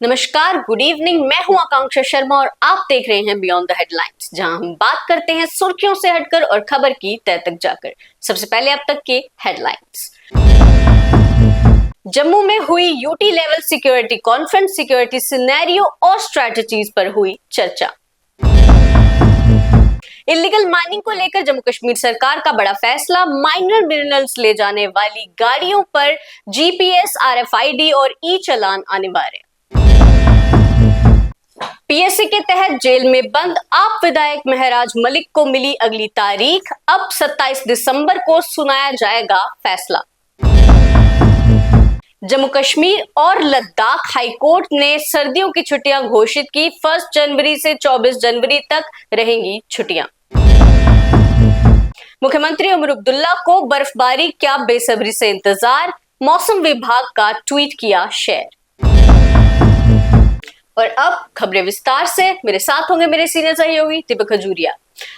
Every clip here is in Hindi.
नमस्कार, गुड इवनिंग। मैं हूं आकांक्षा शर्मा और आप देख रहे हैं बियॉन्ड द हेडलाइंस, जहां हम बात करते हैं सुर्खियों से हटकर और खबर की तह तक जाकर। सबसे पहले अब तक के हेडलाइंस। जम्मू में हुई UT level security conference, security scenario और स्ट्रेटजीज पर हुई चर्चा। इलीगल माइनिंग को लेकर जम्मू कश्मीर सरकार का बड़ा फैसला, माइनर मिनरल्स ले जाने वाली गाड़ियों पर जीपीएस, आरएफआईडी और ई चालान अनिवार्य। पीएससी के तहत जेल में बंद आप विधायक महराज मलिक को मिली अगली तारीख, अब 27 दिसंबर को सुनाया जाएगा फैसला। जम्मू कश्मीर और लद्दाख हाईकोर्ट ने सर्दियों की छुट्टियां घोषित की, 1 जनवरी से 24 जनवरी तक रहेंगी छुट्टियां। मुख्यमंत्री उमर अब्दुल्ला को बर्फबारी क्या बेसब्री से इंतजार, मौसम विभाग का ट्वीट किया शेयर। और अब खबरें विस्तार से। मेरे साथ होंगे मेरे सीनियर सहयोगी दीपक खजूरिया।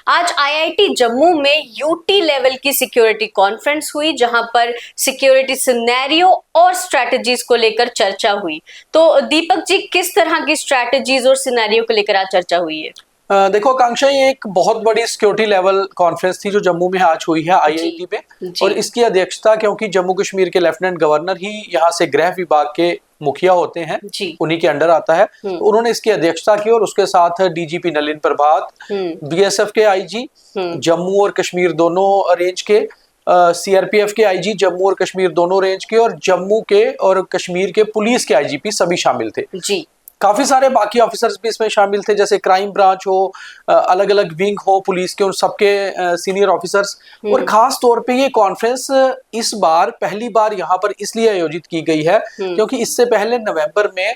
आज आईआईटी जम्मू में यूटी लेवल की सिक्योरिटी कॉन्फ्रेंस हुई, जहां पर सिक्योरिटी सिनेरियो और स्ट्रैटेजीज को लेकर चर्चा हुई। तो दीपक जी, किस तरह की स्ट्रैटेजीज और सिनेरियो को लेकर आज चर्चा हुई है? देखो आकांक्षा, ये एक बहुत बड़ी सिक्योरिटी लेवल कॉन्फ्रेंस थी जो जम्मू में आज हुई है आईआईटी में। और इसकी अध्यक्षता, क्योंकि जम्मू कश्मीर के लेफ्टिनेंट गवर्नर ही यहाँ से गृह विभाग के मुखिया होते हैं, उन्हीं के अंडर आता है, तो उन्होंने इसकी अध्यक्षता की। और उसके साथ डीजीपी नलिन प्रभात, बीएसएफ के आईजी जम्मू और कश्मीर दोनों रेंज के, सीआरपीएफ के आईजी जम्मू और कश्मीर दोनों रेंज के, और जम्मू के और कश्मीर के पुलिस के आईजीपी सभी शामिल थे। काफी सारे बाकी ऑफिसर्स भी इसमें शामिल थे, जैसे क्राइम ब्रांच हो, अलग अलग विंग हो पुलिस के, उन सबके सीनियर ऑफिसर्स। और खास तौर पे ये कॉन्फ्रेंस इस बार पहली बार यहाँ पर इसलिए आयोजित की गई है क्योंकि इससे पहले नवंबर में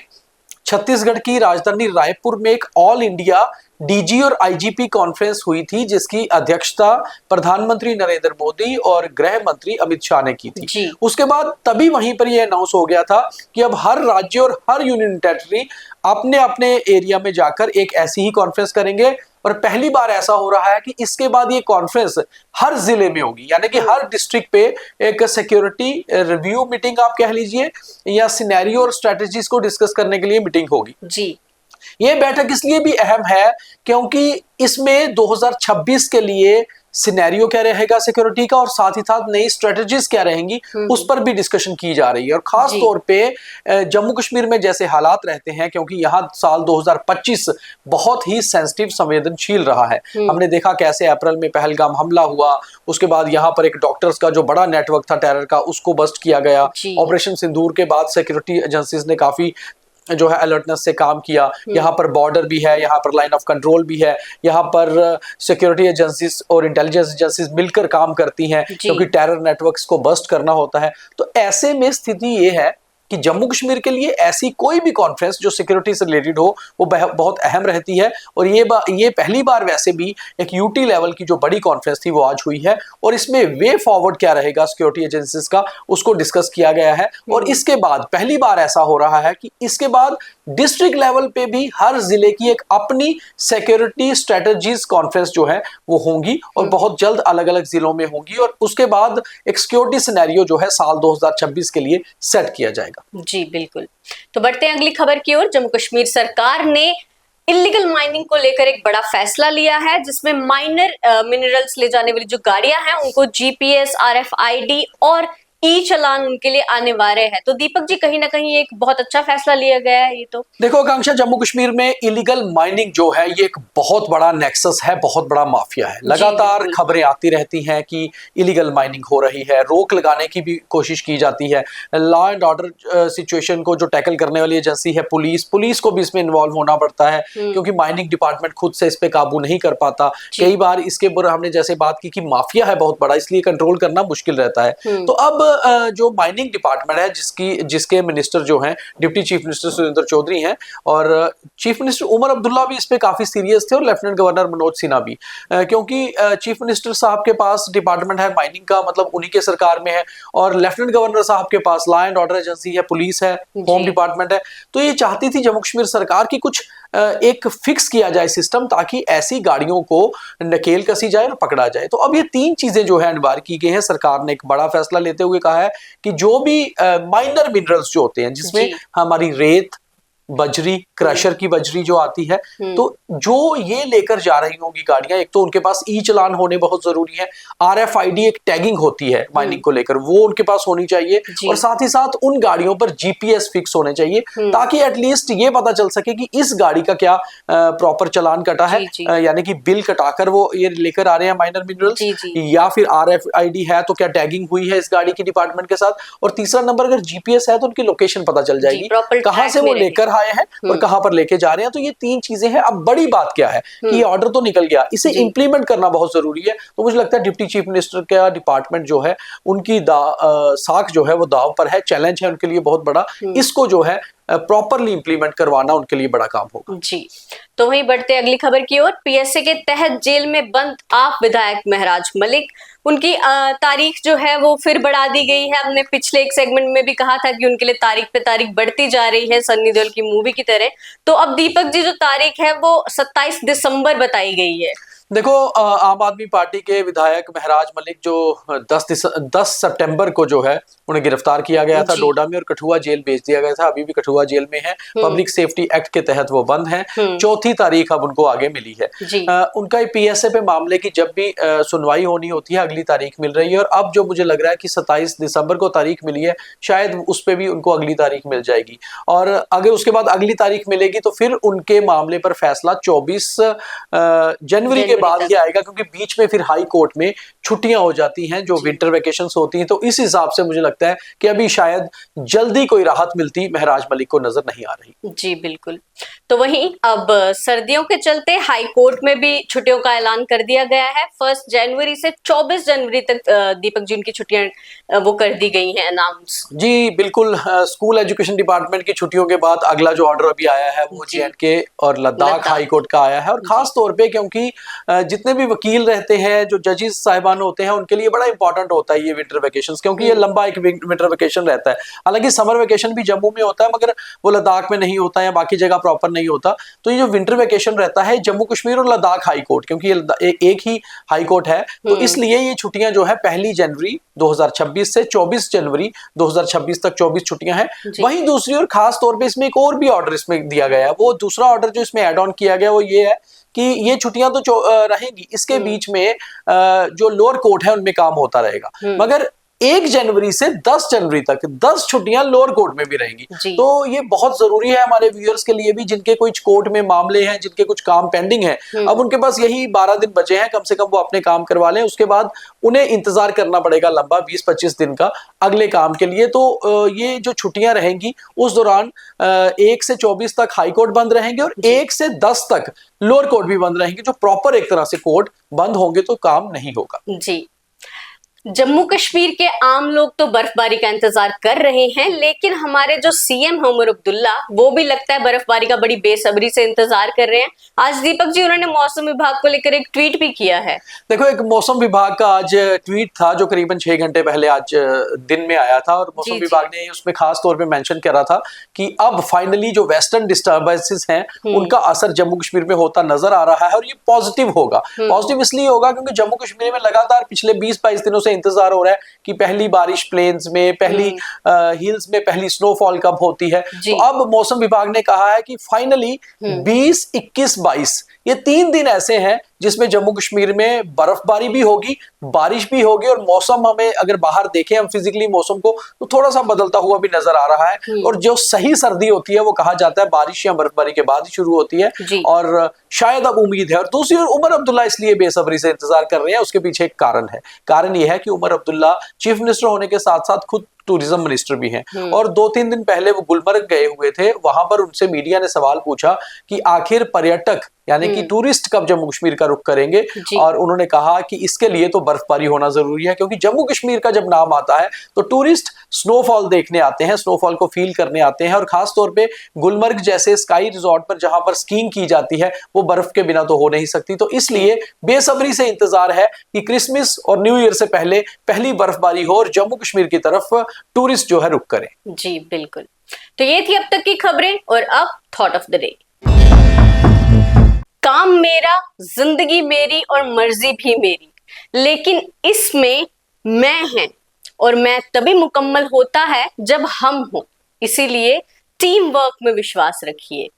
छत्तीसगढ़ की राजधानी रायपुर में एक ऑल इंडिया डीजी और आईजीपी कॉन्फ्रेंस हुई थी, जिसकी अध्यक्षता प्रधानमंत्री नरेंद्र मोदी और गृह मंत्री अमित शाह ने की थी। उसके बाद तभी वहीं पर यह अनाउंस हो गया था कि अब हर राज्य और हर यूनियन टेरिटरी अपने अपने एरिया में जाकर एक ऐसी ही कॉन्फ्रेंस करेंगे। और पहली बार ऐसा हो रहा है कि इसके बाद ये कॉन्फ्रेंस हर जिले में होगी, यानी कि हर डिस्ट्रिक्ट पे एक सिक्योरिटी रिव्यू मीटिंग आप कह लीजिए, या सिनेरियो और स्ट्रेटजीज को डिस्कस करने के लिए मीटिंग होगी। ये बैठक इसलिए भी अहम है क्योंकि इसमें 2026 के लिए सिनेरियो क्या रहेगा सिक्योरिटी का, और साथ ही साथ नई स्ट्रेटजीज क्या रहेंगी उस पर भी डिस्कशन की जा रही है। और खास तौर पे जम्मू कश्मीर में जैसे हालात रहते हैं, क्योंकि यहाँ साल 2025 बहुत ही सेंसिटिव संवेदनशील रहा है। हमने देखा कैसे अप्रैल में पहलगाम हमला हुआ, उसके बाद यहाँ पर एक डॉक्टर्स का जो बड़ा नेटवर्क था टेरर का, उसको बस्ट किया गया। ऑपरेशन सिंदूर के बाद सिक्योरिटी एजेंसीज ने काफी जो है अलर्टनेस से काम किया। यहाँ पर बॉर्डर भी है, यहाँ पर लाइन ऑफ कंट्रोल भी है, यहाँ पर सिक्योरिटी एजेंसीज और इंटेलिजेंस एजेंसीज मिलकर काम करती हैं क्योंकि टेरर नेटवर्क्स को बस्ट करना होता है। तो ऐसे में स्थिति ये है कि जम्मू कश्मीर के लिए ऐसी कोई भी कॉन्फ्रेंस जो सिक्योरिटी से रिलेटेड हो वो बहुत अहम रहती है। और ये पहली बार वैसे भी एक यूटी लेवल की जो बड़ी कॉन्फ्रेंस थी वो आज हुई है, और इसमें वे फॉरवर्ड क्या रहेगा सिक्योरिटी एजेंसीज का उसको डिस्कस किया गया है। और इसके बाद पहली बार ऐसा हो रहा है कि इसके बाद डिस्ट्रिक्ट लेवल पे भी हर जिले की एक अपनी सिक्योरिटी स्ट्रेटजीज कॉन्फ्रेंस जो है वो होंगी, और बहुत जल्द अलग अलग जिलों में होंगी। और उसके बाद एक सिक्योरिटी सिनेरियो जो है साल 2026 के लिए सेट किया जाएगा। जी बिल्कुल। तो बढ़ते हैं अगली खबर की ओर। जम्मू कश्मीर सरकार ने इलीगल माइनिंग को लेकर एक बड़ा फैसला लिया है, जिसमें माइनर मिनरल्स ले जाने वाली जो गाड़ियां हैं उनको जीपीएस, आरएफआईडी और ई चालान उनके लिए अनिवार्य है। तो दीपक जी, कहीं ना कहीं एक बहुत अच्छा फैसला लिया गया है ये। तो देखो आकांक्षा, जम्मू कश्मीर में इलीगल माइनिंग जो है ये एक बहुत बड़ा नेक्सस है, बहुत बड़ा माफिया है। लगातार खबरें आती रहती हैं कि इलीगल माइनिंग हो रही है, रोक लगाने की भी कोशिश की जाती है। लॉ एंड ऑर्डर सिचुएशन को जो टैकल करने वाली एजेंसी है पुलिस को भी इसमें इन्वॉल्व होना पड़ता है, क्योंकि माइनिंग डिपार्टमेंट खुद से इस पे काबू नहीं कर पाता। कई बार इसके ऊपर हमने जैसे बात की कि माफिया है बहुत बड़ा, इसलिए कंट्रोल करना मुश्किल रहता है। तो अब जो माइनिंग डिपार्टमेंट है जिसके मिनिस्टर जो हैं deputy chief minister Surendra Chaudhary हैं, और चीफ मिनिस्टर उमर अब्दुल्ला भी इस पे काफी सीरियस थे, और लेफ्टिनेंट गवर्नर मनोज सिन्हा भी, क्योंकि चीफ मिनिस्टर साहब के पास डिपार्टमेंट है माइनिंग का, मतलब उन्हीं के सरकार में है, और लेफ्टिनेंट गवर्नर साहब के पास लॉ एंड ऑर्डर एजेंसी है, पुलिस है, होम डिपार्टमेंट है। तो ये चाहती थी जम्मू कश्मीर सरकार की कुछ एक फिक्स किया जाए सिस्टम, ताकि ऐसी गाड़ियों को नकेल कसी जाए और पकड़ा जाए। तो अब ये तीन चीजें जो है अनिवार्य की गई है। सरकार ने एक बड़ा फैसला लेते हुए कहा है कि जो भी माइनर मिनरल्स जो होते हैं, जिसमें हमारी रेत, बजरी, क्रशर की बजरी जो आती है, तो जो ये लेकर जा रही होंगी गाड़ियां, एक तो उनके पास ई चालान होने बहुत जरूरी है, RFID एक टैगिंग होती है माइनिंग को लेकर, वो उनके पास होनी चाहिए, और साथ ही साथ उन गाड़ियों पर GPS फिक्स होने चाहिए, ताकि एटलीस्ट ये पता चल सके कि इस गाड़ी का क्या प्रॉपर चालान कटा है, यानी कि बिल कटाकर वो ये लेकर आ रहे हैं माइनर मिनरल्स, या फिर RFID है तो क्या टैगिंग हुई है इस गाड़ी की डिपार्टमेंट के साथ, और तीसरा नंबर अगर GPS है तो उनकी लोकेशन पता चल जाएगी, कहां से वो लेकर आए हैं और कहां पर लेके जा रहे हैं। तो ये 3 चीजें हैं। अब बड़ी बात क्या है कि ये ऑर्डर तो निकल गया, इसे इंप्लीमेंट करना बहुत जरूरी है। तो मुझे लगता है डिप्टी चीफ मिनिस्टर का डिपार्टमेंट जो है, उनकी साख जो है वो दाव पर है, चैलेंज है उनके लिए बहुत बड़ा। इसको जो है प्रॉपरली इंप्लीमेंट करवाना उनके लिए बड़ा काम होगा। जी, तो वहीं बढ़ते अगली खबर की ओर। PSA के तहत जेल में बंद आप विधायक महराज मलिक, उनकी तारीख जो है वो फिर बढ़ा दी गई है। हमने पिछले एक सेगमेंट में भी कहा था कि उनके लिए तारीख पे तारीख बढ़ती जा रही है, सन्नी देओल की मूवी की तरह। तो अब दीपक जी जो तारीख है वो 27 दिसंबर बताई गई है। देखो, आम आदमी पार्टी के विधायक महराज मलिक जो 10 सितंबर को जो है उन्हें गिरफ्तार किया गया था डोडा में और कठुआ जेल भेज दिया गया था। अभी भी कठुआ जेल में है, पब्लिक सेफ्टी एक्ट के तहत वो बंद है। 4थी तारीख अब उनको आगे मिली है। उनका PSA पे मामले की जब भी सुनवाई होनी होती है अगली तारीख मिल रही है, और अब जो मुझे लग रहा है कि 27 दिसंबर को तारीख मिली है, शायद उस पर भी उनको अगली तारीख मिल जाएगी। और अगर उसके बाद अगली तारीख मिलेगी तो फिर उनके मामले पर फैसला 24 जनवरी के बाद ही आएगा, क्योंकि बीच में फिर हाई कोर्ट में छुट्टियां हो जाती हैं, जो विंटर वेकेशंस होती हैं। तो इस हिसाब से मुझे लगता है कि अभी शायद जल्दी कोई राहत मिलती महराज मलिक को नजर नहीं आ रही। जी बिल्कुल। तो वहीं अब सर्दियों के चलते हाई कोर्ट में भी छुट्टियों का ऐलान कर दिया गया है। 1 जनवरी से 24 जनवरी तक दीपक जी उनकी छुट्टियां वो कर दी गई हैं अनाउंस। जी बिल्कुल। स्कूल एजुकेशन डिपार्टमेंट की छुट्टियों के बाद अगला जो ऑर्डर अभी आया है वो JNK और लद्दाख हाई कोर्ट का आया है, और खास तौर पे क्योंकि जितने भी वकील रहते हैं, जो जजेस साहिबान होते हैं, उनके लिए बड़ा इंपॉर्टेंट होता है ये विंटर वेकेशन, क्योंकि ये लंबा एक विंटर वेकेशन रहता है। हालांकि समर वेकेशन भी जम्मू में होता है, मगर वो लद्दाख में नहीं होता है, बाकी जगह प्रॉपर नहीं होता। तो ये जो विंटर वेकेशन रहता है जम्मू कश्मीर और लद्दाख हाई कोर्ट, क्योंकि ये एक ही हाई कोर्ट है, तो इसलिए ये छुट्टियां जो है 1 जनवरी 2026 से 24 जनवरी 2026 तक 24 छुट्टियां हैं। वहीं दूसरी ओर खास तौर पे इसमें एक और भी ऑर्डर इसमें दिया गया है। वो दूसरा ऑर्डर जो इसमें एड ऑन किया गया वो ये है कि ये छुट्टियां तो रहेंगी, इसके बीच में जो लोअर कोर्ट है उनमें काम होता रहेगा, मगर 1 जनवरी से 10 जनवरी तक 10 छुट्टियां लोअर कोर्ट में भी रहेंगी। तो ये बहुत जरूरी है हमारे व्यूअर्स के लिए भी, जिनके कुछ कोर्ट में मामले हैं, जिनके कुछ काम पेंडिंग है। अब उनके पास यही 12 दिन बचे हैं, कम से कम वो अपने काम करवा लें, उसके बाद उन्हें इंतजार करना पड़ेगा लंबा 20-25 दिन का अगले काम के लिए। तो ये जो छुट्टियां रहेंगी उस दौरान 1 से 24 तक हाई कोर्ट बंद रहेंगे, और 1 से 10 तक लोअर कोर्ट भी बंद रहेंगे। जो प्रॉपर एक तरह से कोर्ट बंद होंगे तो काम नहीं होगा। जी, जम्मू कश्मीर के आम लोग तो बर्फबारी का इंतजार कर रहे हैं, लेकिन हमारे जो CM उमर अब्दुल्ला वो भी लगता है बर्फबारी का बड़ी बेसब्री से इंतजार कर रहे हैं। आज दीपक जी उन्होंने मौसम विभाग को लेकर एक ट्वीट भी किया है। देखो, एक मौसम विभाग का आज ट्वीट था जो करीबन 6 घंटे पहले आज दिन में आया था, और मौसम विभाग ने उसमें खास तौर पे मेंशन करा था कि अब फाइनली जो वेस्टर्न डिस्टर्बेंसेस हैं उनका असर जम्मू कश्मीर में होता नजर आ रहा है, और ये पॉजिटिव होगा। पॉजिटिव इसलिए होगा क्योंकि जम्मू कश्मीर में लगातार पिछले 20-22 दिनों से इंतजार हो रहा है कि पहली बारिश प्लेन्स में, पहली हिल्स में पहली स्नोफॉल कब होती है। तो अब मौसम विभाग ने कहा है कि फाइनली 20, 21, 22 ये 3 दिन ऐसे हैं जिसमें जम्मू कश्मीर में बर्फबारी भी होगी, बारिश भी होगी, और मौसम हमें अगर बाहर देखें हम फिजिकली मौसम को तो थोड़ा सा बदलता हुआ भी नजर आ रहा है। और जो सही सर्दी होती है वो कहा जाता है बारिश या बर्फबारी के बाद ही शुरू होती है, और शायद अब उम्मीद है। और दूसरी ओर उमर अब्दुल्ला इसलिए बेसब्री से इंतजार कर रहे हैं, उसके पीछे एक कारण है। कारण यह है कि उमर अब्दुल्ला चीफ मिनिस्टर होने के साथ साथ खुद टूरिज्म मिनिस्टर भी हैं, और 2-3 दिन पहले वो गुलमर्ग गए हुए थे। वहां पर उनसे मीडिया ने सवाल पूछा कि आखिर पर्यटक यानी कि टूरिस्ट कब जम्मू कश्मीर का रुख करेंगे, और उन्होंने कहा कि इसके लिए तो बर्फबारी होना जरूरी है, क्योंकि जम्मू कश्मीर का जब नाम आता है तो टूरिस्ट स्नोफॉल देखने आते हैं, स्नोफॉल को फील करने आते हैं। और खास तौर पे गुलमर्ग जैसे स्काई रिजॉर्ट पर जहां पर स्कीइंग की जाती है वो बर्फ के बिना तो हो नहीं सकती। तो इसलिए बेसब्री से इंतजार है कि क्रिसमस और न्यू ईयर से पहले पहली बर्फबारी हो और जम्मू कश्मीर की तरफ टूरिस्ट जो है रुख करें। जी बिल्कुल। तो ये थी अब तक की खबरें, और अब थॉट ऑफ द डे। काम मेरा, जिंदगी मेरी और मर्जी भी मेरी, लेकिन इसमें मैं है, और मैं तभी मुकम्मल होता है जब हम हो। इसीलिए टीम वर्क में विश्वास रखिए।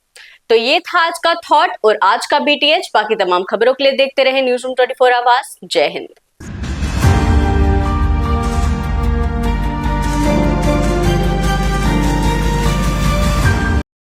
तो ये था आज का थॉट और आज का BTH। बाकी तमाम खबरों के लिए देखते रहे न्यूज़ रूम 24 आवाज। जय हिंद।